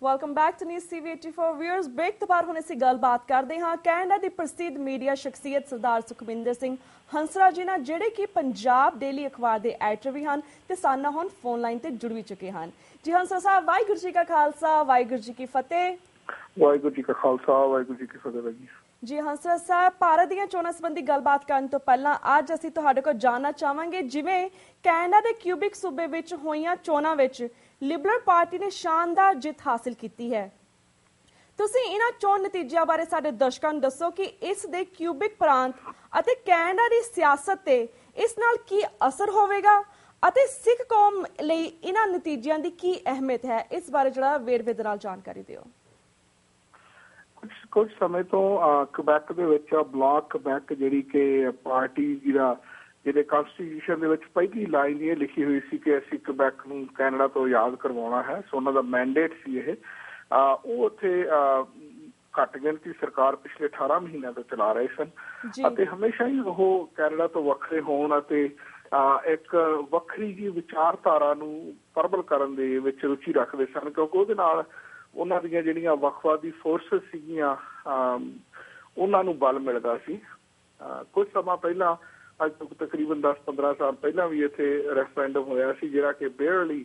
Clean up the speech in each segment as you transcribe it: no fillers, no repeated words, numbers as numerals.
Welcome back to news TV 84 viewers. Break ਤੋਂ ਬਾਅਦ ਹੁਣ ਅਸੀਂ ਗੱਲਬਾਤ ਕਰਦੇ ਹਾਂ ਕੈਨੇਡਾ ਦੀ ਪ੍ਰਸਿੱਧ ਮੀਡੀਆ ਸ਼ਖਸੀਅਤ ਸਰਦਾਰ ਸੁਖਵਿੰਦਰ ਸਿੰਘ ਹੰਸਰਾ ਜੀ ਨਾਲ, ਜਿਹੜੇ ਕਿ ਪੰਜਾਬ ਡੇਲੀ ਅਖਬਾਰ ਦੇ ਐਡੀਟਰ ਵੀ ਹਨ ਤੇ ਸਾਡੇ ਨਾਲ ਹੁਣ ਫੋਨ ਲਾਈਨ ਤੇ ਜੁੜ ਵੀ ਚੁੱਕੇ ਹਨ। ਜੀ ਹੰਸਰਾ ਸਾਹਿਬ, ਵਾਹਿਗੁਰੂ ਜੀ ਕਾ ਖਾਲਸਾ, ਵਾਹਿਗੁਰੂ ਜੀ ਕੀ ਫਤਿਹ। ਵਾਹਿਗੁਰੂ ਜੀ ਕਾ ਖਾਲਸਾ, ਵਾਹਿਗੁਰੂ ਜੀ ਕੀ ਫਤਿਹ। ਜੀ ਹੰਸਰਾ ਸਾਹਿਬ, ਭਾਰਤ ਦੀਆਂ ਚੋਣਾਂ ਸੰਬੰਧੀ ਗੱਲਬਾਤ ਕਰਨ ਤੋਂ ਪਹਿਲਾਂ ਅੱਜ ਅਸੀਂ ਤੁਹਾਡੇ ਕੋਲ ਜਾਣਨਾ ਚਾਹਾਂਗੇ, ਜਿਵੇਂ ਕੈਨੇਡਾ ਦੇ ਕਿਊਬਿਕ ਸੂਬੇ ਵਿੱਚ ਹੋਈਆਂ ਚੋਣਾਂ ਵਿੱਚ ਲਿਬਰਲ ਪਾਰਟੀ ਨੇ ਸ਼ਾਨਦਾਰ ਜਿੱਤ ਹਾਸਿਲ ਕੀਤੀ ਹੈ। ਤੁਸੀਂ ਇਹਨਾਂ ਚੋਣ ਨਤੀਜਿਆਂ ਬਾਰੇ ਸਾਡੇ ਦਰਸ਼ਕਾਂ ਨੂੰ ਦੱਸੋ ਕਿ ਇਸ ਦੇ ਕਿਊਬਿਕ ਪ੍ਰਾਂਤ ਅਤੇ ਕੈਨੇਡਾ ਦੀ ਸਿਆਸਤ ਤੇ ਇਸ ਨਾਲ ਕੀ ਅਸਰ ਹੋਵੇਗਾ ਅਤੇ ਸਿੱਖ ਕੌਮ ਲਈ ਇਹਨਾਂ ਨਤੀਜਿਆਂ ਦੀ ਕੀ ਅਹਿਮੀਅਤ ਹੈ। ਇਸ ਬਾਰੇ ਜਿਹੜਾ ਵੇਰਵੇ ਦੇ ਨਾਲ ਜਾਣਕਾਰੀ ਦਿਓ। ਕੁਝ ਸਮੇਂ ਤੋਂ ਕਬੈਕ ਦੇ ਵਿੱਚ ਬਲਾਕ ਕਬੈਕ ਜਿਹੜੀ ਕਿ ਪਾਰਟੀ ਜਿਹਦੇ ਕਨਸਟੀਟਿਊਸ਼ਨ ਦੇ ਵਿੱਚ ਪਹਿਲੀ ਲਾਈਨ ਇਹ ਲਿਖੀ ਹੋਈ ਸੀ ਕਿ ਅਸੀਂ ਕਬੈਕ ਨੂੰ ਕੈਨੇਡਾ ਤੋਂ ਆਜ਼ਾਦ ਕਰਵਾਉਣਾ ਹੈ। ਸੋ ਉਹਨਾਂ ਦਾ ਮੈਂਡੇਟ ਸੀ ਇਹ। ਉਹ ਉੱਥੇ ਘੱਟ ਗਿਣਤੀ ਸਰਕਾਰ ਪਿਛਲੇ 18 ਮਹੀਨਿਆਂ ਤੋਂ ਚਲਾ ਰਹੇ ਸਨ ਅਤੇ ਹਮੇਸ਼ਾ ਹੀ ਉਹ ਕੈਨੇਡਾ ਤੋਂ ਵੱਖਰੇ ਹੋਣ ਅਤੇ ਇੱਕ ਵੱਖਰੀ ਜਿਹੀ ਵਿਚਾਰਧਾਰਾ ਨੂੰ ਪ੍ਰਬਲ ਕਰਨ ਦੇ ਵਿੱਚ ਰੁਚੀ ਰੱਖਦੇ ਸਨ, ਕਿਉਂਕਿ ਉਹਦੇ ਨਾਲ ਉਹਨਾਂ ਦੀਆਂ ਜਿਹੜੀਆਂ ਵੱਖਵਾਦੀ ਫੋਰਸਿਸ ਸੀਗੀਆਂ ਉਹਨਾਂ ਨੂੰ ਬਲ ਮਿਲਦਾ ਸੀ। ਕੁਝ ਸਮਾਂ ਪਹਿਲਾਂ, ਅੱਜ ਤੋਂ ਤਕਰੀਬਨ 10-15 ਸਾਲ ਪਹਿਲਾਂ ਵੀ ਇੱਥੇ ਰੈਫਰੈਂਡਮ ਹੋਇਆ ਸੀ, ਜਿਹੜਾ ਕਿ ਬੇਅਰਲੀ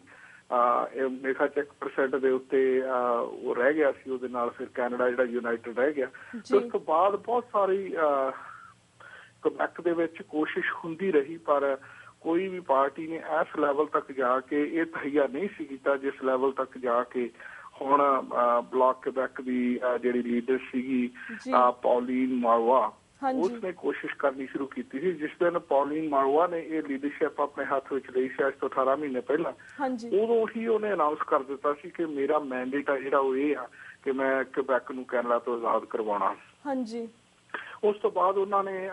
ਮੇਰੇ ਖਿਆਲ 1% ਦੇ ਉੱਤੇ ਉਹ ਰਹਿ ਗਿਆ ਸੀ। ਉਹਦੇ ਨਾਲ ਫਿਰ ਕੈਨੇਡਾ ਜਿਹੜਾ ਯੂਨਾਈਟਿਡ ਰਹਿ ਗਿਆ। ਤੇ ਉਸ ਤੋਂ ਬਾਅਦ ਬਹੁਤ ਸਾਰੀ ਕਬੈਕ ਦੇ ਵਿੱਚ ਕੋਸ਼ਿਸ਼ ਹੁੰਦੀ ਰਹੀ, ਪਰ ਕੋਈ ਵੀ ਪਾਰਟੀ ਨੇ ਇਸ ਲੈਵਲ ਤੱਕ ਜਾ ਕੇ ਇਹ ਤਹਈਆ ਨਹੀਂ ਸੀ ਕੀਤਾ ਜਿਸ ਲੈਵਲ ਤੱਕ ਜਾ ਕੇ ਹੁਣ ਬਲਾਕ ਕਬੈਕ ਦੀ ਜਿਹੜੀ ਲੀਡਰ ਸੀਗੀ ਪੌਲੀਨ ਮਾਰਵਾ, ਉਸਨੇ ਕੋਸ਼ਿਸ਼ ਕਰਨੀ ਸ਼ੁਰੂ ਕੀਤੀ ਸੀ। ਜਿਸ ਦਿਨ ਪੌਲੀਨ ਮਾਰਵਾ ਨੇ ਇਹ ਲੀਡਰਸ਼ਿਪ ਆਪਣੇ ਹੱਥ ਵਿੱਚ ਲਈ ਸੀ, ਅੱਜ ਤੋਂ 18 ਮਹੀਨੇ ਪਹਿਲਾਂ, ਉਦੋਂ ਹੀ ਉਹਨੇ ਅਨਾਊਂਸ ਕਰ ਦਿੱਤਾ ਸੀ ਕਿ ਮੇਰਾ ਮੈਂਡੇਟ ਆ ਜਿਹੜਾ ਉਹ ਇਹ ਆ ਕਿ ਮੈਂ ਕਬੈਕ ਨੂੰ ਕੈਨੇਡਾ ਤੋਂ ਆਜ਼ਾਦ ਕਰਵਾਉਣਾ। ਉਸ ਤੋਂ ਬਾਅਦ ਉਹਨਾਂ ਨੇ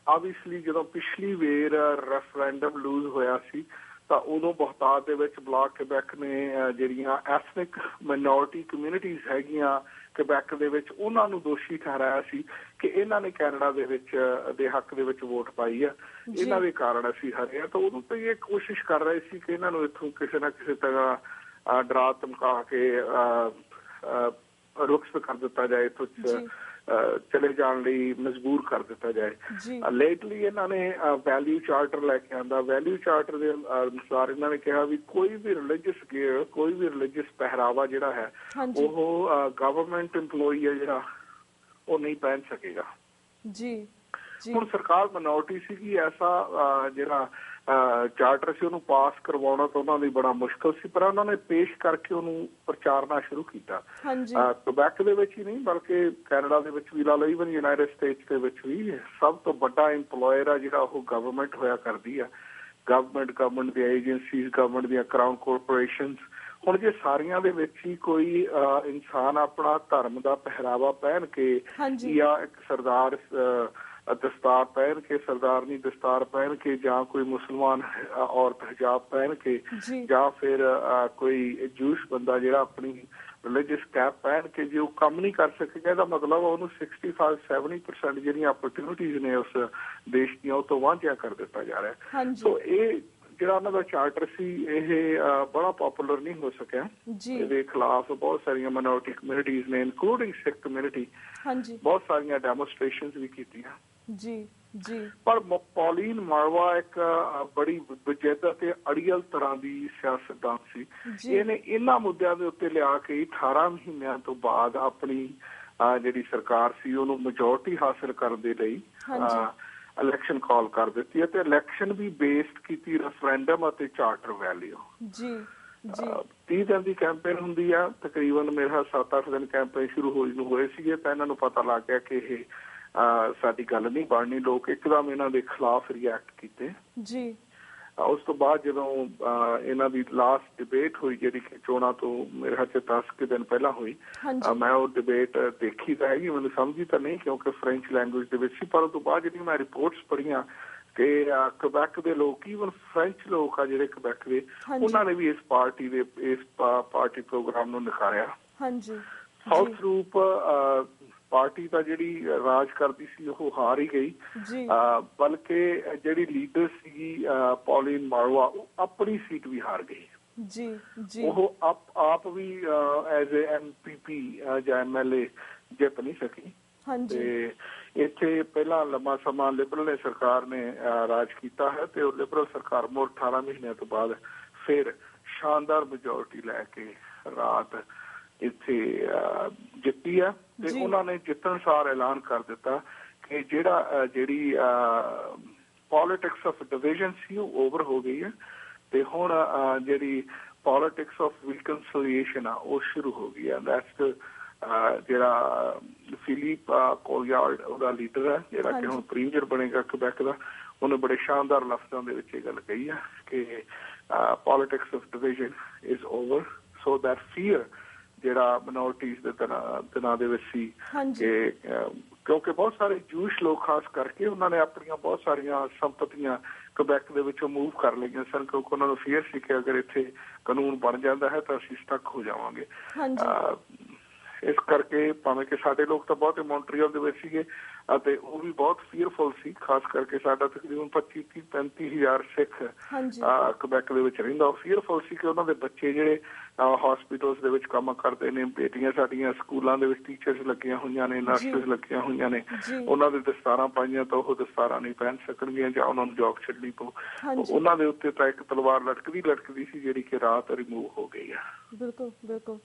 ਆਬਵੀਅਸਲੀ ਜਦੋਂ ਪਿਛਲੀ ਵੇਰ ਰੈਫਰੈਂਡਮ ਲੂਜ਼ ਹੋਇਆ ਸੀ ਤਾਂ ਉਦੋਂ ਬਹੁਤਾਤ ਦੇ ਵਿੱਚ ਬਲਾਕ ਕਬੈਕ ਨੇ ਜਿਹੜੀਆਂ ਐਥਨਿਕ ਮਾਈਨੋਰਿਟੀ ਕਮਿਊਨਿਟੀਜ਼ ਹੈਗੀਆਂ ਕਬੈਕ ਦੇ ਵਿੱਚ, ਉਹਨਾਂ ਨੂੰ ਦੋਸ਼ੀ ਠਹਿਰਾਇਆ ਸੀ ਕਿ ਇਹਨਾਂ ਨੇ ਕੈਨੇਡਾ ਦੇ ਵਿੱਚ ਦੇ ਹੱਕ ਦੇ ਵਿੱਚ ਵੋਟ ਪਾਈ ਆ, ਇਹਨਾਂ ਦੇ ਕਾਰਨ ਅਸੀਂ ਹਾਰੇ ਆ। ਤਾਂ ਉਦੋਂ ਤੋਂ ਇਹ ਕੋਸ਼ਿਸ਼ ਕਰ ਰਹੇ ਸੀ ਕਿ ਇਹਨਾਂ ਨੂੰ ਇੱਥੋਂ ਕਿਸੇ ਨਾ ਕਿਸੇ ਤਰ੍ਹਾਂ ਡਰਾ ਧਮਕਾ ਕੇ ਰੁਖਸਤ ਕਰ ਦਿੱਤਾ ਜਾਏ, ਇੱਥੋਂ ਚਲੇ ਜਾਣ ਲਈ ਮਜਬੂਰ ਕਰ ਦਿੱਤਾ ਜਾਏ। ਲੇਟਲੀ ਇਹਨਾਂ ਨੇ ਵੈਲਿਊ ਚਾਰਟਰ ਲੈ ਕੇ ਆਂਦਾ। ਵੈਲਿਊ ਚਾਰਟਰ ਦੇ ਅਨੁਸਾਰ ਇਹਨਾਂ ਨੇ ਕਿਹਾ ਵੀ ਕੋਈ ਵੀ ਰਿਲੀਜੀਅਸ ਗੇਅਰ, ਕੋਈ ਵੀ ਰਿਲੀਜੀਅਸ ਪਹਿਰਾਵਾ ਜਿਹੜਾ ਹੈ ਉਹ ਗਵਰਨਮੈਂਟ ਇੰਪਲੋਈ ਹੈ ਜਿਹੜਾ ਉਹ ਨਹੀਂ ਪਹਿਨ ਸਕੇਗਾ। ਹੁਣ ਸਰਕਾਰ ਮਿਨੋਰਟੀ ਸੀਗੀ, ਐਸਾ ਜਿਹੜਾ ਚਾਰਟਰ ਸੀ ਉਹਨੂੰ ਪਾਸ ਕਰਵਾਉਣਾ ਤਾਂ ਉਹਨਾਂ ਲਈ ਬੜਾ ਮੁਸ਼ਕਿਲ ਸੀ, ਪਰ ਉਹਨਾਂ ਨੇ ਪੇਸ਼ ਕਰਕੇ ਉਹਨੂੰ ਪ੍ਰਚਾਰਨਾ ਸ਼ੁਰੂ ਕੀਤਾ। ਕਬੈਕ ਦੇ ਵਿੱਚ ਹੀ ਨਹੀਂ ਬਲਕਿ ਕੈਨੇਡਾ ਦੇ ਵਿੱਚ ਵੀ ਲਾ ਲਓ, ਈਵਨ ਯੂਨਾਈਟਿਡ ਸਟੇਟਸ ਦੇ ਵਿੱਚ ਵੀ ਸਭ ਤੋਂ ਵੱਡਾ ਇੰਪਲੋਇਰ ਆ ਜਿਹੜਾ ਉਹ ਗਵਰਨਮੈਂਟ ਹੋਇਆ ਕਰਦੀ ਆ। ਗਵਰਨਮੈਂਟ ਦੀਆਂ ਏਜੰਸੀਜ਼, ਗਵਰਨਮੈਂਟ ਦੀਆਂ ਕਰਾਊਨ ਕੋਰਪੋਰੇਸ਼ਨਸ। ਹੁਣ ਜੇ ਸਾਰੀਆਂ ਦੇ ਵਿੱਚ ਹੀ ਕੋਈ ਇਨਸਾਨ ਆਪਣਾ ਧਰਮ ਦਾ ਪਹਿਰਾਵਾ ਪਹਿਨ ਕੇ ਜਾਂ ਇੱਕ ਸਰਦਾਰ ਦਸਤਾਰ ਪਹਿਨ ਕੇ, ਸਰਦਾਰਨੀ ਦਸਤਾਰ ਪਹਿਨ ਕੇ, ਜਾਂ ਕੋਈ ਮੁਸਲਮਾਨ ਔਰਤ ਹਿਜਾਬ ਪਹਿਨ ਕੇ, ਜਾਂ ਫਿਰ ਕੋਈ ਜੂਸ਼ ਬੰਦਾ ਜਿਹੜਾ ਆਪਣੀ ਰਿਲੀਜੀਅਸ ਕੈਪ ਪਹਿਨ ਕੇ ਜੇ ਉਹ ਕੰਮ ਨਹੀਂ ਕਰ ਸਕੇਗਾ, ਇਹਦਾ ਮਤਲਬ ਉਹਨੂੰ 65-70% ਜਿਹੜੀਆਂ ਅਪਰਚੁਨਿਟੀਜ਼ ਨੇ ਉਸ ਦੇਸ਼ ਦੀਆਂ ਉਹ ਤੋਂ ਵਾਂਝਿਆ ਕਰ ਦਿੱਤਾ ਜਾ ਰਿਹਾ। ਸੋ ਇਹ ਜਿਹੜਾ ਉਹਨਾਂ ਦਾ ਚਾਰਟਰ ਸੀ ਇਹ ਬੜਾ ਪੋਪੂਲਰ ਨਹੀਂ ਹੋ ਸਕਿਆ। ਇਹਦੇ ਖਿਲਾਫ ਬਹੁਤ ਸਾਰੀਆਂ ਮਾਈਨੋਰਿਟੀ ਕਮਿਊਨਿਟੀਜ਼ ਨੇ, ਇਨਕਲੂਡਿੰਗ ਸਿੱਖ ਕਮਿਊਨਿਟੀ, ਬਹੁਤ ਸਾਰੀਆਂ ਡੈਮੋਸਟ੍ਰੇਸ਼ਨਸ ਵੀ ਕੀਤੀਆਂ। ਪਰ ਪੌਲੀਨ ਮਾਰਵਾ ਇੱਕ ਬੜੀ ਵਿਜੇਤਾ ਤੇ ਅੜੀਅਲ ਤਰ੍ਹਾਂ ਦੀ ਸਿਆਸਤਦਾਨ ਸੀ। ਇਹਨੇ ਇਹਨਾਂ ਮੁੱਦਿਆਂ ਦੇ ਉੱਤੇ ਲਿਆ ਕੇ 18 ਮਹੀਨਿਆਂ ਤੋਂ ਬਾਅਦ ਆਪਣੀ ਜਿਹੜੀ ਸਰਕਾਰ ਸੀ ਉਹਨੂੰ ਮੈਜੋਰਟੀ ਹਾਸਿਲ ਕਰਨ ਦੇ ਲਈ ਇਲੈਕਸ਼ਨ ਕਾਲ ਕਰ ਦਿੱਤੀ ਅਤੇ ਇਲੈਕਸ਼ਨ ਵੀ ਬੇਸਡ ਕੀਤੀ ਰੈਫਰੈਂਡਮ ਅਤੇ ਚਾਰਟਰ ਵੈਲਿਊ। 30 ਦਿਨ ਦੀ ਕੈਂਪੇਨ ਹੁੰਦੀ ਆ ਤਕਰੀਬਨ। ਮੇਰਾ 7-8 ਦਿਨ ਕੈਂਪੇਨ ਸ਼ੁਰੂ ਹੋਏ ਸੀਗੇ ਤਾਂ ਇਹਨਾਂ ਨੂੰ ਪਤਾ ਲੱਗ ਗਿਆ ਕਿ ਇਹ ਸਾਡੀ ਗੱਲ ਨਹੀਂ ਬਣਨੀ। ਲੋਕ ਇੱਕਦਮ ਇਹਨਾਂ ਦੇ ਖਿਲਾਫ ਰਿਐਕਟ ਕੀਤੇ। ਉਸ ਤੋਂ ਬਾਅਦ ਜਦੋਂ ਇਹਨਾਂ ਦੀ ਲਾਸਟ ਡਿਬੇਟ ਹੋਈ ਜਿਹੜੀ ਕਿ ਚੋਣਾਂ ਤੋਂ ਮੇਰੇ ਖਿਆਲ 10 ਕੁ ਦਿਨ ਪਹਿਲਾਂ ਹੋਈ, ਮੈਂ ਉਹ ਡਿਬੇਟ ਦੇਖੀ ਤਾਂ ਹੈਗੀ, ਮੈਨੂੰ ਸਮਝੀ ਤਾਂ ਨਹੀਂ ਕਿਉਂਕਿ ਫਰੈਂਚ ਲੈਂਗੁਏਜ ਦੇ ਵਿੱਚ ਸੀ, ਪਰ ਉਹ ਤੋਂ ਬਾਅਦ ਜਿਹੜੀਆਂ ਮੈਂ ਰਿਪੋਰਟਸ ਪੜ੍ਹੀਆਂ ਕਿ ਕਬੈਕ ਦੇ ਲੋਕ, ਈਵਨ ਫਰੈਂਚ ਲੋਕ ਆ ਜਿਹੜੇ ਕਬੈਕ ਦੇ, ਉਹਨਾਂ ਨੇ ਵੀ ਇਸ ਪਾਰਟੀ ਪ੍ਰੋਗਰਾਮ ਨੂੰ ਨਿਖਾਰਿਆ। ਸਾਊਥ ਗਰੁੱਪ ਪਾਰਟੀ ਤਾਂ ਜਿਹੜੀ ਰਾਜ ਕਰਦੀ ਸੀ ਉਹ ਹਾਰ ਹੀ ਗਈ, ਬਲਕਿ ਜਿਹੜੀ ਲੀਡਰ ਸੀਗੀ ਪੌਲੀਨ ਮਾਰਵਾ ਉਹ ਆਪਣੀ ਸੀਟ ਵੀ ਹਾਰ ਗਈ। ਜੀ ਜੀ ਉਹ ਆਪ ਵੀ ਐਜ਼ ਏ MPP ਜਾਂ MLA ਜਿੱਤ ਨਹੀਂ ਸਕੀ। ਤੇ ਇੱਥੇ ਪਹਿਲਾਂ ਲੰਮਾ ਸਮਾਂ ਲਿਬਰਲ ਸਰਕਾਰ ਨੇ ਰਾਜ ਕੀਤਾ ਹੈ ਤੇ ਉਹ ਲਿਬਰਲ ਸਰਕਾਰ ਮੁੜ 18 ਮਹੀਨਿਆਂ ਤੋਂ ਬਾਅਦ ਫਿਰ ਸ਼ਾਨਦਾਰ ਮੈਜੋਰਟੀ ਲੈ ਕੇ ਰਾਤ ਇੱਥੇ ਜਿੱਤੀ ਆ। ਤੇ ਉਹਨਾਂ ਨੇ ਜਿੱਤਣ ਸਾਰ ਐਲਾਨ ਕਰ ਦਿੱਤਾ ਕਿ ਜਿਹੜੀ ਪੋਲੀਟਿਕਸ ਆਫ ਡਿਵੀਜ਼ਨ ਸੀ ਉਹ ਓਵਰ ਹੋ ਗਈ ਹੈ ਤੇ ਹੁਣ ਜਿਹੜੀ ਪੋਲੀਟਿਕਸ ਆਫ ਰੀਕਨਸੀਲੀਏਸ਼ਨ ਆ ਉਹ ਸ਼ੁਰੂ ਹੋ ਗਈ ਹੈ। ਦੈਟਸ ਜਿਹੜਾ ਫਿਲੀਪ ਕੋਲਿਆਰਡ ਉਹਦਾ ਲੀਡਰ ਹੈ, ਜਿਹੜਾ ਕਿ ਹੁਣ ਪ੍ਰੀਮੀਅਰ ਬਣੇਗਾ ਕੁਬੈਕ ਦਾ, ਉਹਨੇ ਬੜੇ ਸ਼ਾਨਦਾਰ ਲਫ਼ਜ਼ਾਂ ਦੇ ਵਿੱਚ ਇਹ ਗੱਲ ਕਹੀ ਹੈ ਕਿ politics of division is over. So that fear ਜਿਹੜਾ ਮਿਨੋਰਟੀਜ਼ ਦੇ ਦਿਨਾਂ ਦੇ ਵਿੱਚ ਸੀ ਕਿ ਕਿਉਂਕਿ ਬਹੁਤ ਸਾਰੇ ਜੂਸ਼ ਲੋਕ ਖਾਸ ਕਰਕੇ ਉਹਨਾਂ ਨੇ ਆਪਣੀਆਂ ਬਹੁਤ ਸਾਰੀਆਂ ਸੰਪਤੀਆਂ ਕੁਬੈਕ ਦੇ ਵਿੱਚੋਂ ਮੂਵ ਕਰ ਲਈਆਂ ਸਨ, ਕਿਉਂਕਿ ਉਹਨਾਂ ਨੂੰ ਫੀਅਰ ਸੀ ਕਿ ਅਗਰ ਇੱਥੇ ਕਾਨੂੰਨ ਬਣ ਜਾਂਦਾ ਹੈ ਤਾਂ ਅਸੀਂ ਸਟਕ ਹੋ ਜਾਵਾਂਗੇ। ਇਸ ਕਰਕੇ ਭਾਵੇਂ ਕਿ ਸਾਡੇ ਲੋਕ ਤਾਂ ਬਹੁਤ ਮੌਂਟਰੀਅਲ ਦੇ ਵਿੱਚ ਸੀਗੇ ਅਤੇ ਉਹ ਵੀ ਬਹੁਤ ਫੀਅਰਫੁਲ ਸੀ, ਖਾਸ ਕਰਕੇ ਸਾਡਾ ਤਕਰੀਬਨ 25-35 ਹਜ਼ਾਰ ਸਿੱਖ ਕੁਬੈਕ ਦੇ ਵਿੱਚ ਰਹਿੰਦਾ। ਉਹ ਫੀਅਰਫੁਲ ਸੀ ਕਿ ਉਹਨਾਂ ਦੇ ਬੱਚੇ ਜਿਹੜੇ ਹਸਪੀਟਲਸ ਦੇ ਵਿੱਚ ਕੰਮ ਕਰਦੇ ਨੇ, ਬੇਟੀਆਂ ਸਾਡੀਆਂ ਸਕੂਲਾਂ ਦੇ ਵਿੱਚ ਟੀਚਰਸ ਲੱਗੀਆਂ ਹੋਈਆਂ ਨੇ, ਨਰਸਿਸ ਲੱਗੀਆਂ ਹੋਈਆਂ ਨੇ, ਉਹਨਾਂ ਦੇ ਦਸਤਾਰਾਂ ਪਾਈਆਂ ਤਾਂ ਉਹ ਦਸਤਾਰਾਂ ਨਹੀਂ ਪਹਿਨ ਸਕਣਗੀਆਂ ਜਾਂ ਉਹਨਾਂ ਨੂੰ ਜੌਬ ਛੱਡਣੀ ਪਊ। ਉਹਨਾਂ ਦੇ ਉੱਤੇ ਤਾਂ ਇੱਕ ਤਲਵਾਰ ਲਟਕਦੀ ਸੀ ਜਿਹੜੀ ਕਿ ਰਾਤ ਰਿਮੂਵ ਹੋ ਗਈ ਆ। ਬਿਲਕੁਲ ਬਿਲਕੁਲ।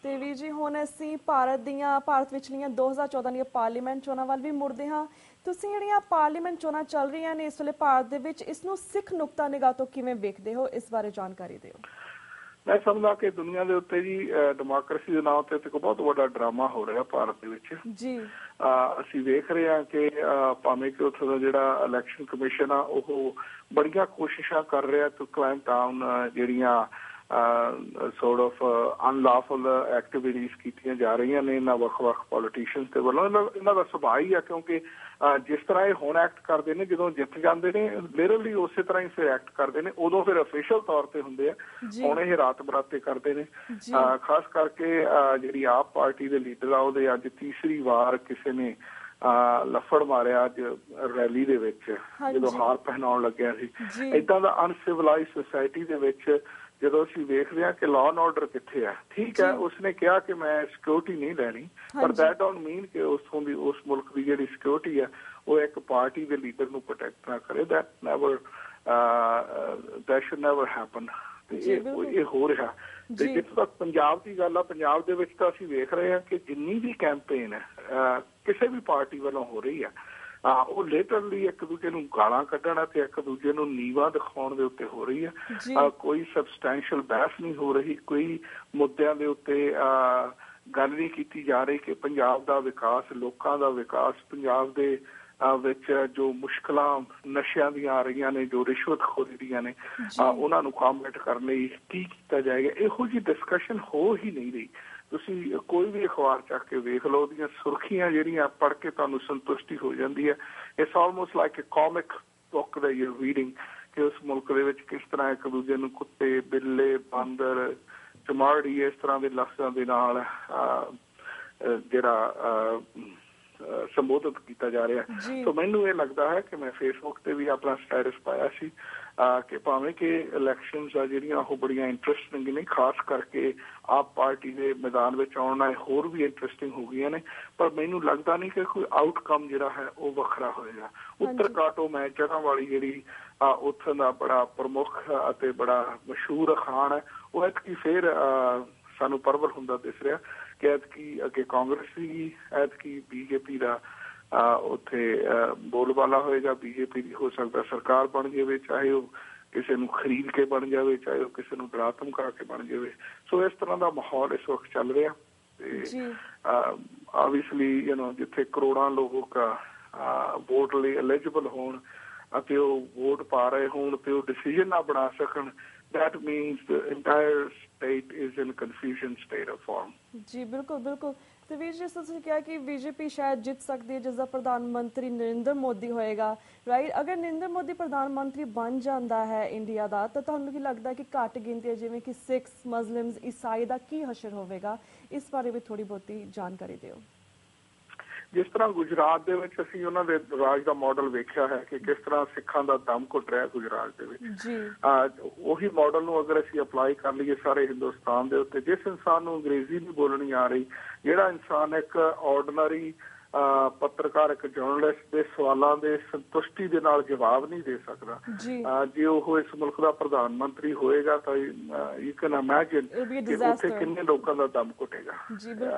ਤੇ ਵੀਰ ਜੀ ਹੁਣ ਅਸੀਂ ਭਾਰਤ ਵਿਚਲੀਆਂ 2014 ਦੀਆਂ ਪਾਰਲੀਮੈਂਟ ਚੋਣਾਂ ਵੱਲ ਵੀ ਮੁੜਦੇ ਹਾਂ। ਤੁਸੀਂ ਜਿਹੜੀਆਂ ਪਾਰਲੀਮੈਂਟ ਚੋਣਾਂ ਚੱਲ ਰਹੀਆਂ ਨੇ ਇਸ ਵੇਲੇ ਭਾਰਤ ਦੇ ਵਿੱਚ, ਇਸ ਨੂੰ ਸਿੱਖ ਨੁਕਤਾ ਨਿਗਾਹ ਤੋਂ ਕਿਵੇਂ ਵੇਖਦੇ ਹੋ? ਇਸ ਬਾਰੇ ਜਾਣਕਾਰੀ ਦਿਓ। ਮੈਂ ਸਮਝਦਾ ਕਿ ਦੁਨੀਆ ਦੇ ਉੱਤੇ ਜੀ ਡੈਮੋਕ੍ਰੇਸੀ ਦੇ ਨਾਂ ਤੇ ਇੱਕ ਬਹੁਤ ਵੱਡਾ ਡਰਾਮਾ ਹੋ ਰਿਹਾ ਭਾਰਤ ਦੇ ਵਿੱਚ ਜੀ। ਅਸੀਂ ਵੇਖ ਰਹੇ ਹਾਂ ਕਿ ਭਾਵੇਂ ਕਿ ਉੱਥੋਂ ਦਾ ਜਿਹੜਾ ਇਲੈਕਸ਼ਨ ਕਮਿਸ਼ਨ ਆ ਉਹ ਬੜੀਆਂ ਕੋਸ਼ਿਸ਼ਾਂ ਕਰ ਰਿਹਾ ਟੂ ਕਲੈਂਪ ਡਾਊਨ ਜਿਹੜੀਆਂ sort of unlawful activities ਕੀਤੀਆਂ ਜਾ ਰਹੀਆਂ ਨੇ ਇਹਨਾਂ ਵੱਖ-ਵੱਖ ਪੋਲੀਟੀਸ਼ੀਅਨਸ ਦੇ ਵੱਲੋਂ। ਇਹਨਾਂ ਦਾ ਸੁਭਾਅ ਹੀ ਆ, ਕਿਉਂਕਿ ਜਿਸ ਤਰ੍ਹਾਂ ਇਹ ਹੁਣ ਐਕਟ ਕਰਦੇ ਨੇ ਜਦੋਂ ਜਿੱਤ ਜਾਂਦੇ ਨੇ ਲਿਟਰਲੀ ਉਸੇ ਤਰ੍ਹਾਂ ਹੀ ਫਿਰ ਐਕਟ ਕਰਦੇ ਨੇ। ਉਦੋਂ ਫਿਰ ਅਫੀਸ਼ੀਅਲ ਤੌਰ ਤੇ ਹੁੰਦੇ ਆ, ਹੁਣ ਇਹ ਰਾਤ ਬਰਾਤੇ ਕਰਦੇ ਨੇ। ਖਾਸ ਕਰਕੇ ਜਿਹੜੀ ਆਪ ਪਾਰਟੀ ਦੇ ਲੀਡਰ ਆ ਉਹਦੇ ਅੱਜ ਤੀਸਰੀ ਵਾਰ ਕਿਸੇ ਨੇ ਲੱਫੜ ਮਾਰਿਆ ਅੱਜ ਰੈਲੀ ਦੇ ਵਿੱਚ ਜਦੋਂ ਹਾਰ ਪਹਿਨਾਉਣ ਲੱਗਿਆ ਸੀ। ਏਦਾਂ ਦਾ ਅਨਸਿਵਲਾਈਜ਼ ਸੁਸਾਇਟੀ ਦੇ ਵਿੱਚ ਜਦੋਂ ਅਸੀਂ ਵੇਖਦੇ ਹਾਂ ਕਿ ਲਾਅ ਐਂਡ ਆਰਡਰ ਕਿੱਥੇ ਹੈ, ਠੀਕ ਹੈ ਉਸਨੇ ਕਿਹਾ ਕਿ ਮੈਂ ਸਿਕਿਉਰਿਟੀ ਨਹੀਂ ਲੈਣੀ, ਪਰ ਦੈਟ ਡੋਂਟ ਮੀਨ ਕਿ ਉਸ ਮੁਲਕ ਦੀ ਜਿਹੜੀ ਸਿਕਿਉਰਿਟੀ ਹੈ ਉਹ ਇੱਕ ਪਾਰਟੀ ਦੇ ਲੀਡਰ ਨੂੰ ਪ੍ਰੋਟੈਕਟ ਨਾ ਕਰੇ। that should never happen। ਇਹ ਹੋ ਰਿਹਾ। ਤੇ ਜਿੱਥੇ ਤੱਕ ਪੰਜਾਬ ਦੀ ਗੱਲ ਆ, ਪੰਜਾਬ ਦੇ ਵਿੱਚ ਤਾਂ ਅਸੀਂ ਵੇਖ ਰਹੇ ਹਾਂ ਕਿ ਜਿੰਨੀ ਵੀ ਕੈਂਪੇਨ ਹੈ ਕਿਸੇ ਵੀ ਪਾਰਟੀ ਵੱਲੋਂ ਹੋ ਰਹੀ ਹੈ ਉਹ ਲਿਟਰਲੀ ਇੱਕ ਦੂਜੇ ਨੂੰ ਗਾਲਾਂ ਕੱਢਣ ਤੇ ਇੱਕ ਦੂਜੇ ਨੂੰ ਨੀਵਾਂ ਦਿਖਾਉਣ ਦੇ ਉੱਤੇ ਹੋ ਰਹੀ ਹੈ। ਕੋਈ ਸਬਸਟੈਂਸ਼ੀਅਲ ਬਹਿਸ ਨਹੀਂ ਹੋ ਰਹੀ, ਕੋਈ ਮੁੱਦਿਆਂ ਦੇ ਉੱਤੇ ਗੱਲ ਨਹੀਂ ਕੀਤੀ ਜਾ ਰਹੀ ਕਿ ਪੰਜਾਬ ਦਾ ਵਿਕਾਸ, ਲੋਕਾਂ ਦਾ ਵਿਕਾਸ, ਪੰਜਾਬ ਦੇ ਵਿੱਚ ਜੋ ਮੁਸ਼ਕਲਾਂ ਨਸ਼ਿਆਂ ਦੀਆਂ ਆ ਰਹੀਆਂ ਨੇ, ਜੋ ਰਿਸ਼ਵਤਖੋਰੀ ਦੀਆਂ ਨੇ, ਉਹਨਾਂ ਨੂੰ ਕਾਂਬੈਟ ਕਰਨ ਲਈ ਕੀ ਕੀਤਾ ਜਾਏਗਾ। ਇਹੋ ਜਿਹੀ ਡਿਸਕਸ਼ਨ ਹੋ ਹੀ ਨਹੀਂ ਰਹੀ। ਤੁਸੀਂ ਕੋਈ ਵੀ ਅਖਬਾਰ ਚੱਕ ਕੇ ਵੇਖ ਲਓ, ਉਹਦੀਆਂ ਸੁਰਖੀਆਂ ਜਿਹੜੀਆਂ ਪੜ੍ਹ ਕੇ ਤੁਹਾਨੂੰ ਸੰਤੁਸ਼ਟੀ ਹੋ ਜਾਂਦੀ ਹੈ। It's almost like A comic book the you reading ਕਿ ਉਸ ਮੁਲਕ ਦੇ ਵਿੱਚ ਕਿਸ ਤਰ੍ਹਾਂ ਇੱਕ ਦੂਜੇ ਨੂੰ ਕੁੱਤੇ, ਬਿੱਲੇ, ਬਾਂਦਰ, ਚਮਾੜੀ ਇਸ ਤਰ੍ਹਾਂ ਦੇ ਲਫ਼ਜ਼ਾਂ ਦੇ ਨਾਲ ਜਿਹੜਾ ਸੰਬੋਧਿਤ ਕੀਤਾ ਜਾ ਰਿਹਾ। ਸੋ ਮੈਨੂੰ ਇਹ ਲੱਗਦਾ ਹੈ ਕਿ ਮੈਂ ਫੇਸਬੁੱਕ ਤੇ ਵੀ ਆਪਣਾ ਸਟੇਟਸ ਪਾਇਆ ਸੀ ਕਿ ਭਾਵੇਂ ਕਿ ਇਲੈਕਸ਼ਨਸ ਆ ਜਿਹੜੀਆਂ ਉਹ ਬੜੀਆਂ ਇੰਟਰਸਟਿੰਗ ਨੇ, ਖਾਸ ਕਰਕੇ ਆਪ ਪਾਰਟੀ ਦੇ ਮੈਦਾਨ ਵਿੱਚ ਆਉਣ ਨਾਲ ਹੋਰ ਵੀ ਇੰਟਰਸਟਿੰਗ ਹੋ ਗਈਆਂ ਨੇ, ਪਰ ਮੈਨੂੰ ਲੱਗਦਾ ਨਹੀਂ ਕਿ ਕੋਈ ਆਊਟਕਮ ਜਿਹੜਾ ਹੈ ਉਹ ਵੱਖਰਾ ਹੋਏਗਾ। ਉੱਤਰ ਕਾਟੋ ਮੈਂ ਜਗ੍ਹਾ ਵਾਲੀ ਜਿਹੜੀ ਉੱਥੋਂ ਦਾ ਬੜਾ ਪ੍ਰਮੁੱਖ ਅਤੇ ਬੜਾ ਮਸ਼ਹੂਰ ਅਖਾਣ ਹੈ ਉਹ ਐਤਕੀ ਫਿਰ ਸਾਨੂੰ ਪਰਵਲ ਹੁੰਦਾ ਦਿਸ ਰਿਹਾ ਕਿ ਐਤਕੀ ਅੱਗੇ ਕਾਂਗਰਸ ਸੀਗੀ, ਐਤਕੀ BJP ਦਾ ਉੱਥੇ ਬੋਲਬਾਲਾ ਹੋਏਗਾ। BJP ਦੀ ਹੋ ਸਕਦਾ ਸਰਕਾਰ ਬਣ ਜਾਵੇ, ਚਾਹੇ ਉਹ ਕਿਸੇ ਨੂੰ ਖਰੀਦ ਕੇ ਬਣ ਜਾਵੇ, ਚਾਹੇ ਉਹ ਕਿਸੇ ਨੂੰ ਡਰਾ ਧਮਕਾ ਕੇ ਬਣ ਜਾਵੇ। ਸੋ ਇਸ ਤਰ੍ਹਾਂ ਦਾ ਮਾਹੌਲ ਇਸ ਵਕਤ ਚੱਲ ਰਿਹਾ ਤੇ ਆਬਵੀਅਸਲੀ ਜਿੱਥੇ ਕਰੋੜਾਂ ਲੋਕ ਵੋਟ ਲਈ ਐਲੀਜੀਬਲ ਹੋਣ ਅਤੇ ਉਹ ਵੋਟ ਪਾ ਰਹੇ ਹੋਣ ਤੇ ਉਹ ਡਿਸੀਜਨ ਨਾ ਬਣਾ ਸਕਣ, that means the entire state is in confusion state of form। ਜੀ ਬਿਲਕੁਲ ਬਿਲਕੁਲ। ਤੇ ਵੀਰ ਜੀ ਤੁਸੀਂ ਕਿਹਾ ਕਿ BJP ਸ਼ਾਇਦ ਜਿੱਤ ਸਕਦੀ ਹੈ, ਜਿਸ ਦਾ ਪ੍ਰਧਾਨ ਮੰਤਰੀ ਨਰਿੰਦਰ ਮੋਦੀ ਹੋਏਗਾ, ਰਾਈਟ? ਅਗਰ ਨਰਿੰਦਰ ਮੋਦੀ ਪ੍ਰਧਾਨ ਮੰਤਰੀ ਬਣ ਜਾਂਦਾ ਹੈ ਇੰਡੀਆ ਦਾ, ਤਾਂ ਤੁਹਾਨੂੰ ਕੀ ਲੱਗਦਾ ਕਿ ਘੱਟ ਗਿਣਤੀ ਜਿਵੇਂ ਕਿ ਸਿੱਖਸ, ਮੁਸਲਿਮਸ, ਈਸਾਈ ਦਾ ਕੀ ਹਸ਼ਰ ਹੋਵੇਗਾ? ਇਸ ਬਾਰੇ ਵੀ ਥੋੜੀ ਬਹੁਤੀ ਜਾਣਕਾਰੀ ਦਿਓ। ਜਿਸ ਤਰ੍ਹਾਂ ਗੁਜਰਾਤ ਦੇ ਵਿੱਚ ਅਸੀਂ ਉਹਨਾਂ ਦੇ ਰਾਜ ਦਾ ਮਾਡਲ ਵੇਖਿਆ ਹੈ ਕਿ ਕਿਸ ਤਰ੍ਹਾਂ ਸਿੱਖਾਂ ਦਾ ਦਮ ਘੁੱਟ ਰਿਹਾ ਗੁਜਰਾਤ ਦੇ ਵਿੱਚ, ਉਹੀ ਮਾਡਲ ਨੂੰ ਅਗਰ ਅਸੀਂ ਅਪਲਾਈ ਕਰ ਲਈਏ ਸਾਰੇ ਹਿੰਦੁਸਤਾਨ ਦੇ ਉੱਤੇ, ਜਿਸ ਇਨਸਾਨ ਨੂੰ ਅੰਗਰੇਜ਼ੀ ਨਹੀਂ ਬੋਲਣੀ ਆ ਰਹੀ, ਜਿਹੜਾ ਇਨਸਾਨ ਇੱਕ ਆਰਡੀਨਰੀ ਪੱਤਰਕਾਰ, ਇੱਕ ਜਰਨਲਿਸਟ ਦੇ ਸਵਾਲਾਂ ਦੇ ਸੰਤੁਸ਼ਟੀ ਦੇ ਨਾਲ ਜਵਾਬ ਨਹੀਂ ਦੇ ਸਕਦਾ, ਜੇ ਉਹ ਇਸ ਮੁਲਕ ਦਾ ਪ੍ਰਧਾਨ ਮੰਤਰੀ ਹੋਏਗਾ ਤਾਂ ਯੂ ਕੈਨ ਇਮੈਜਿਨ ਕਿ ਉੱਥੇ ਕਿੰਨੇ ਲੋਕਾਂ ਦਾ ਦਮ ਘੁੱਟੇਗਾ।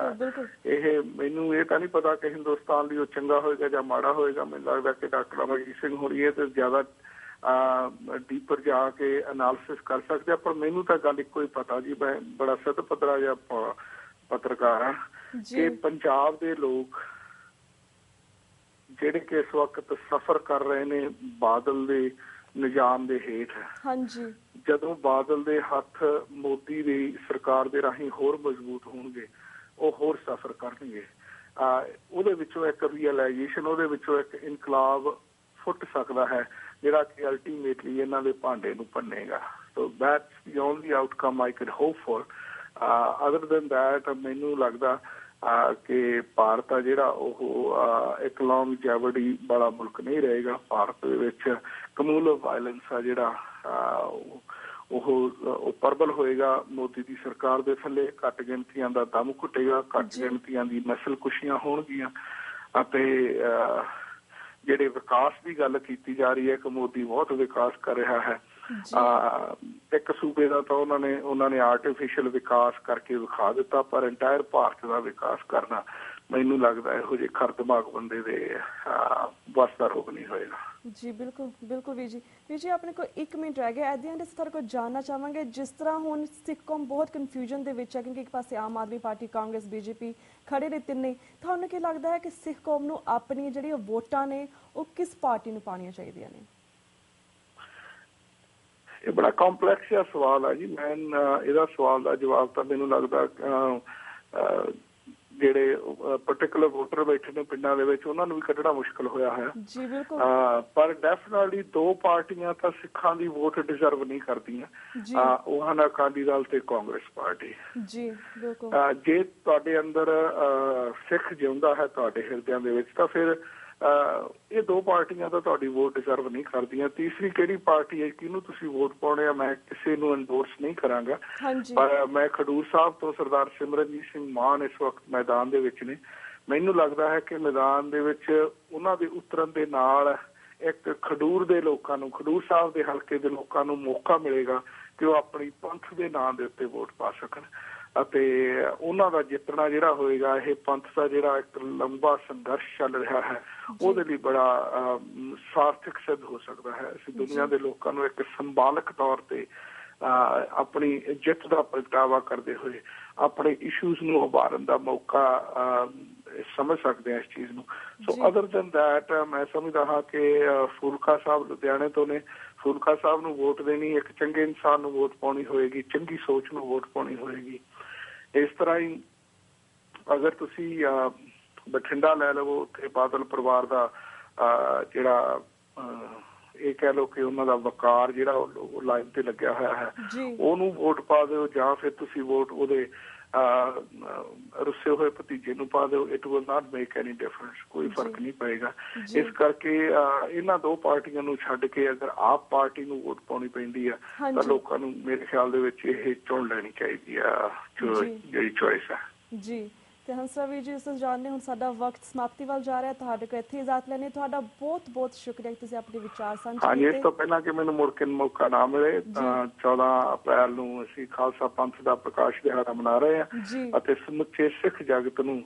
ਇਹ ਮੈਨੂੰ ਇਹ ਤਾਂ ਨਹੀਂ ਪਤਾ ਕਿ ਹਿੰਦੁਸਤਾਨ ਲਈ ਉਹ ਚੰਗਾ ਹੋਏਗਾ ਜਾਂ ਮਾੜਾ ਹੋਏਗਾ। ਮੈਨੂੰ ਲੱਗਦਾ ਕਿ ਡਾਕਟਰ ਅਮਰਜੀਤ ਸਿੰਘ ਹੋਣੀ ਇਹ ਤੇ ਜ਼ਿਆਦਾ ਡੀਪਰ ਜਾ ਕੇ ਐਨਾਲਿਸਿਸ ਕਰ ਸਕਦੇ ਆ, ਪਰ ਮੈਨੂੰ ਤਾਂ ਗੱਲ ਇੱਕੋ ਹੀ ਪਤਾ ਜੀ, ਮੈਂ ਬੜਾ ਸਿੱਧ ਪੱਧਰਾ ਜਿਹਾ ਪੱਤਰਕਾਰ ਹਾਂ, ਕਿ ਪੰਜਾਬ ਦੇ ਲੋਕ ਜਿਹੜੇ ਕਿ ਇਸ ਵਕਤ ਸਫ਼ਰ ਕਰ ਰਹੇ ਨੇ ਬਾਦਲ ਦੇ ਨਿਜ਼ਾਮ ਦੇ ਹੇਠ, ਜਦੋਂ ਬਾਦਲ ਦੇ ਹੱਥ ਮੋਦੀ ਦੀ ਸਰਕਾਰ ਦੇ ਰਾਹੀਂ ਹੋਰ ਮਜ਼ਬੂਤ ਹੋਣਗੇ, ਉਹ ਹੋਰ ਸਫ਼ਰ ਕਰਨਗੇ। ਉਹਦੇ ਵਿੱਚੋਂ ਇੱਕ ਰੀਅਲਾਈਜੇਸ਼ਨ, ਉਹਦੇ ਵਿੱਚੋਂ ਇੱਕ ਇਨਕਲਾਬ ਫੁੱਟ ਸਕਦਾ ਹੈ ਜਿਹੜਾ ਕਿ ਅਲਟੀਮੇਟਲੀ ਇਹਨਾਂ ਦੇ ਭਾਂਡੇ ਨੂੰ ਭੰਨੇਗਾ। So that's the only outcome I can hope for. Other than that ਮੈਨੂੰ ਲੱਗਦਾ ਕਿ ਭਾਰਤ ਆ ਜਿਹੜਾ ਉਹ ਇੱਕ ਲੌਂਗਜੈਵਿਟੀ ਵਾਲਾ ਮੁਲਕ ਨਹੀਂ ਰਹੇਗਾ। ਭਾਰਤ ਦੇ ਵਿੱਚ ਕਮਿਊਨਲ ਵਾਇਲੈਂਸ ਆ ਜਿਹੜਾ ਉਹ ਪ੍ਰਬਲ ਹੋਏਗਾ ਮੋਦੀ ਦੀ ਸਰਕਾਰ ਦੇ ਥੱਲੇ, ਘੱਟ ਗਿਣਤੀਆਂ ਦਾ ਦਮ ਘੁੱਟੇਗਾ, ਘੱਟ ਗਿਣਤੀਆਂ ਦੀ ਨਸਲ ਕੁਸ਼ੀਆਂ ਹੋਣਗੀਆਂ, ਅਤੇ ਜਿਹੜੇ ਵਿਕਾਸ ਦੀ ਗੱਲ ਕੀਤੀ ਜਾ ਰਹੀ ਹੈ ਕਿ ਮੋਦੀ ਬਹੁਤ ਵਿਕਾਸ ਕਰ ਰਿਹਾ ਹੈ, ਇੱਕ ਸੂਬੇ ਦਾ ਤਾਂ ਉਹਨਾਂ ਨੇ ਆਰਟੀਫਿਸ਼ੀਅਲ ਵਿਕਾਸ ਕਰਕੇ ਵਿਖਾ ਦਿੱਤਾ, ਪਰ ਇੰਟਾਇਰ ਭਾਰਤ ਦਾ ਵਿਕਾਸ ਕਰਨਾ ਮੈਨੂੰ ਲੱਗਦਾ ਇਹੋ ਜਿਹੇ ਖਰ ਦਿਮਾਗ ਬੰਦੇ ਦੇ ਵੱਸ ਦਾ ਰੋਗ ਨਹੀਂ ਹੋਏਗਾ। ਜੀ ਬਿਲਕੁਲ ਬਿਲਕੁਲ ਵੀਰ ਜੀ ਆਪਣੇ ਕੋਲ 1 ਮਿੰਟ ਰਹਿ ਗਿਆ। ਐਟ ਦੀ ਐਂਡ ਅਸੀਂ ਤੁਹਾਡੇ ਕੋਲ ਜਾਣਨਾ ਚਾਹਾਂਗੇ, ਜਿਸ ਤਰ੍ਹਾਂ ਹੁਣ ਸਿੱਖ ਕੌਮ ਬਹੁਤ ਕਨਫਿਊਜ਼ਨ ਦੇ ਵਿੱਚ ਹੈ, ਕਿਉਂਕਿ ਇੱਕ ਪਾਸੇ ਆਮ ਆਦਮੀ ਪਾਰਟੀ, ਕਾਂਗਰਸ, ਬੀਜੇਪੀ ਖੜੇ ਨੇ ਤਿੰਨੇ, ਤੁਹਾਨੂੰ ਕੀ ਲੱਗਦਾ ਹੈ ਕਿ ਸਿੱਖ ਕੌਮ ਨੂੰ ਆਪਣੀ ਜਿਹੜੀਆਂ ਵੋਟਾਂ ਨੇ ਉਹ ਕਿਸ ਪਾਰਟੀ ਨੂੰ ਪਾਉਣੀਆਂ ਚਾਹੀਦੀਆਂ ਨੇ? ਇਹ ਬੜਾ ਕੰਪਲੈਕਸ ਜਿਹਾ ਸਵਾਲ ਹੈ ਜੀ। ਮੈਂ ਇਹਦਾ ਸਵਾਲ ਦਾ ਜਵਾਬ ਤਾਂ ਮੈਨੂੰ ਲੱਗਦਾ ਜਿਹੜੇ ਪਰਟੀਕੁਲਰ ਵੋਟਰ ਬੈਠੇ ਨੇ ਪਿੰਡਾਂ ਦੇ ਵਿੱਚ ਉਹਨਾਂ ਨੂੰ ਵੀ ਕੱਢਣਾ ਮੁਸ਼ਕਿਲ ਹੋਇਆ ਹੈ, ਪਰ ਡੈਫੀਨਿਟਲੀ ਦੋ ਪਾਰਟੀਆਂ ਤਾਂ ਸਿੱਖਾਂ ਦੀ ਵੋਟ ਡਿਜ਼ਰਵ ਨਹੀਂ ਕਰਦੀਆਂ, ਉਹ ਹਨ ਅਕਾਲੀ ਦਲ ਤੇ ਕਾਂਗਰਸ ਪਾਰਟੀ। ਜੇ ਤੁਹਾਡੇ ਅੰਦਰ ਸਿੱਖ ਜਿਉਂਦਾ ਹੈ ਤੁਹਾਡੇ ਹਿਰਦਿਆਂ ਦੇ ਵਿੱਚ, ਤਾਂ ਫਿਰ ਇਹ ਦੋ ਪਾਰਟੀਆਂ ਤਾਂ ਤੁਹਾਡੀ ਵੋਟ ਡਿਜ਼ਰਵ ਨਹੀਂ ਕਰਦੀਆਂ। ਤੀਸਰੀ ਕਿਹੜੀ ਪਾਰਟੀ ਹੈ, ਕਿਹਨੂੰ ਤੁਸੀਂ ਵੋਟ ਪਾਉਣੇ ਆ, ਮੈਂ ਕਿਸੇ ਨੂੰ ਐਂਡੋਰਸ ਨਹੀਂ ਕਰਾਂਗਾ, ਪਰ ਮੈਂ ਖਡੂਰ ਸਾਹਿਬ ਤੋਂ ਸਰਦਾਰ ਸਿਮਰਨਜੀਤ ਸਿੰਘ ਮਾਨ ਇਸ ਵਕਤ ਮੈਦਾਨ ਦੇ ਵਿੱਚ ਨੇ। ਮੈਨੂੰ ਲੱਗਦਾ ਹੈ ਕਿ ਮੈਦਾਨ ਦੇ ਵਿੱਚ ਉਹਨਾਂ ਦੇ ਉਤਰਨ ਦੇ ਨਾਲ ਇੱਕ ਖਡੂਰ ਦੇ ਲੋਕਾਂ ਨੂੰ, ਖਡੂਰ ਸਾਹਿਬ ਦੇ ਹਲਕੇ ਦੇ ਲੋਕਾਂ ਨੂੰ ਮੌਕਾ ਮਿਲੇਗਾ ਕਿ ਉਹ ਆਪਣੀ ਪੰਥ ਦੇ ਨਾਂ ਦੇ ਉੱਤੇ ਵੋਟ ਪਾ ਸਕਣ, ਅਤੇ ਉਹਨਾਂ ਦਾ ਜਿੱਤਣਾ ਜਿਹੜਾ ਹੋਏਗਾ, ਇਹ ਪੰਥ ਦਾ ਜਿਹੜਾ ਇੱਕ ਲੰਬਾ ਸੰਘਰਸ਼ ਚੱਲ ਰਿਹਾ ਹੈ ਉਹਦੇ ਲਈ ਬੜਾ ਸਾਰਥਕ ਸਿੱਧ ਹੋ ਸਕਦਾ ਹੈ। ਅਸੀਂ ਦੁਨੀਆ ਦੇ ਲੋਕਾਂ ਨੂੰ ਇੱਕ ਸੰਭਾਲਕ ਤੌਰ ਤੇ ਆਪਣੀ ਜਿੱਤ ਦਾ ਪ੍ਰਗਟਾਵਾ ਕਰਦੇ ਹੋਏ ਆਪਣੇ ਇਸ਼ੂਜ਼ ਨੂੰ ਉਭਾਰਨ ਦਾ ਮੌਕਾ ਸਮਝ ਸਕਦੇ ਹਾਂ ਇਸ ਚੀਜ਼ ਨੂੰ। ਸੋ ਅਦਰ ਦੈਨ ਦੈਟ ਮੈਂ ਸਮਝਦਾ ਹਾਂ ਕਿ ਫੂਲਕਾ ਸਾਹਿਬ ਲੁਧਿਆਣੇ ਤੋਂ ਨੇ, ਫੂਲਕਾ ਸਾਹਿਬ ਨੂੰ ਵੋਟ ਦੇਣੀ, ਇੱਕ ਚੰਗੇ ਇਨਸਾਨ ਨੂੰ ਵੋਟ ਪਾਉਣੀ ਹੋਏਗੀ, ਚੰਗੀ ਸੋਚ ਨੂੰ ਵੋਟ ਪਾਉਣੀ ਹੋਏਗੀ। ਇਸ ਤਰ੍ਹਾਂ ਹੀ ਅਗਰ ਤੁਸੀਂ ਬਠਿੰਡਾ ਲੈ ਲਵੋ, ਉੱਥੇ ਬਾਦਲ ਪਰਿਵਾਰ ਦਾ ਜਿਹੜਾ ਇਹ ਕਹਿ ਲਓ ਕਿ ਉਹਨਾਂ ਦਾ ਵਕਾਰ ਜਿਹੜਾ ਉਹ ਲਾਈਨ ਤੇ ਲੱਗਿਆ ਹੋਇਆ ਹੈ, ਉਹਨੂੰ ਵੋਟ ਪਾ ਦਿਓ, ਜਾਂ ਫਿਰ ਤੁਸੀਂ ਵੋਟ ਉਹਦੇ ਰੁੱਸੇ ਹੋਏ ਭਤੀਜੇ ਨੂੰ ਪਾ ਦਿਓ। It will not make any difference, ਕੋਈ ਫਰਕ ਨਹੀਂ ਪਏਗਾ। ਇਸ ਕਰਕੇ ਇਹਨਾਂ ਦੋ ਪਾਰਟੀਆਂ ਨੂੰ ਛੱਡ ਕੇ ਅਗਰ ਆਪ ਪਾਰਟੀ ਨੂੰ ਵੋਟ ਪਾਉਣੀ ਪੈਂਦੀ ਆ ਤਾਂ ਲੋਕਾਂ ਨੂੰ ਮੇਰੇ ਖਿਆਲ ਦੇ ਵਿੱਚ ਇਹ ਚੁਣ ਲੈਣੀ ਚਾਹੀਦੀ ਆ ਜਿਹੜੀ ਚੋਇਸ ਹੈ। ਜੀ ਤੇ ਹੰਸਰਾਜ ਵੀਰ ਜੀ, ਤੁਸੀਂ ਜਾਣਦੇ ਹੁਣ ਸਾਡਾ ਵਕਤ ਸਮਾਪਤੀ ਵੱਲ ਜਾ ਰਿਹਾ, ਤੁਹਾਡੇ ਕੋਲ ਇੱਥੇ ਇਜਾਜ਼ਤ ਲੈਣੀ। ਤੁਹਾਡਾ ਬਹੁਤ ਬਹੁਤ ਸ਼ੁਕਰੀਆ ਕਿ ਤੁਸੀਂ ਆਪਣੇ ਵਿਚਾਰ ਸਾਂਝੇ ਕੀਤੇ। ਹਾਂਜੀ, ਇਸ ਤੋਂ ਪਹਿਲਾਂ ਕਿ ਮੈਨੂੰ ਮੁੜ ਕੇ ਮੌਕਾ ਨਾ ਮਿਲੇ, ਤਾਂ 14 ਅਪ੍ਰੈਲ ਨੂੰ ਅਸੀਂ ਖਾਲਸਾ ਪੰਥ ਦਾ ਪ੍ਰਕਾਸ਼ ਦਿਹਾੜਾ ਮਨਾ ਰਹੇ ਹਾਂ, ਅਤੇ ਸਮੁੱਚੇ ਸਿੱਖ ਜਗਤ ਨੂੰ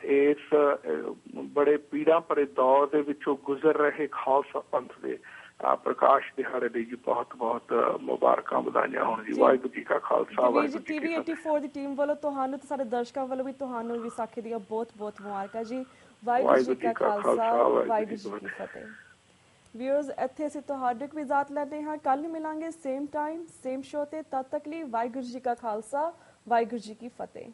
ਇਸ ਬੜੇ ਪੀੜਾਂ ਭਰੇ ਦੌਰ ਦੇ ਵਿੱਚੋਂ ਗੁਜ਼ਰ ਰਹੇ ਖਾਲਸਾ ਪੰਥ ਦੇ ਪ੍ਰਕਾਸ਼ ਦਿਹਾੜੇ ਲਈ ਜੀ ਬਹੁਤ ਬਹੁਤ ਮੁਬਾਰਕਾਂ, ਵਧਾਈਆਂ ਹੋਣ ਜੀ। ਵਾਹਿਗੁਰੂ ਜੀ ਕਾ ਖਾਲਸਾ, ਵਾਹਿਗੁਰੂ ਜੀ ਕੀ ਫਤਿਹ। TV84 ਦੀ ਟੀਮ ਵੱਲੋਂ ਤੁਹਾਨੂੰ ਤੇ ਸਾਡੇ ਦਰਸ਼ਕਾਂ ਵੱਲੋਂ ਵੀ ਤੁਹਾਨੂੰ ਵਿਸਾਖੀ ਦੀਆਂ ਬਹੁਤ ਬਹੁਤ ਮੁਬਾਰਕਾਂ ਜੀ। ਵਾਹਿਗੁਰੂ ਜੀ ਕਾ ਖਾਲਸਾ, ਵਾਹਿਗੁਰੂ ਜੀ ਕੀ ਫਤਿਹ। ਵਿਊਅਰਸ, ਇੱਥੇ ਅਸੀਂ ਤੁਹਾਡੇ ਕੋਲ ਇਜਾਜ਼ਤ ਲੈਂਦੇ ਹਾਂ। ਕੱਲ ਨੂੰ ਮਿਲਾਂਗੇ ਸੇਮ ਟਾਈਮ ਸੇਮ ਸ਼ੋ ਤੇ। ਤਦ ਤੱਕ ਲਈ ਵਾਹਿਗੁਰੂ ਜੀ ਕਾ ਖਾਲਸਾ, ਵਾਹਿਗੁਰੂ ਜੀ ਕੀ ਫਤਿਹ।